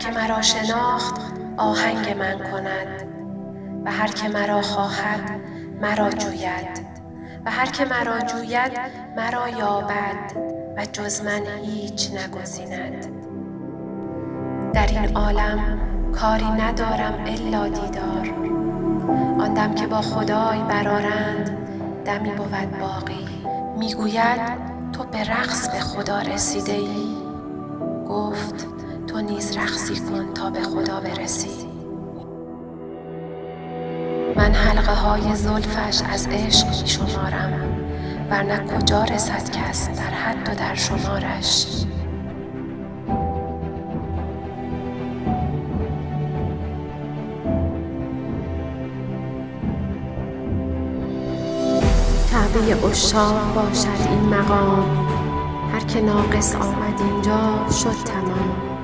که مرا شناخت آهنگ من کند و هر که مرا خواهد مرا جوید و هر که مرا جوید مرا یابد و جز من هیچ نگزیند. در این عالم کاری ندارم الا دیدار، آن دم که با خدای برآرند دمی بود باقی. میگوید تو به رقص به خدا رسیده ای؟ گفت تو نیز رقصی کن تا به خدا برسی. من حلقه های زلفش از عشق می شمارم، ورنه کجا رسد کس در حد و در شمارش. کعبه عشاق باشد این مقام، هر که ناقص آمد اینجا شد تمام.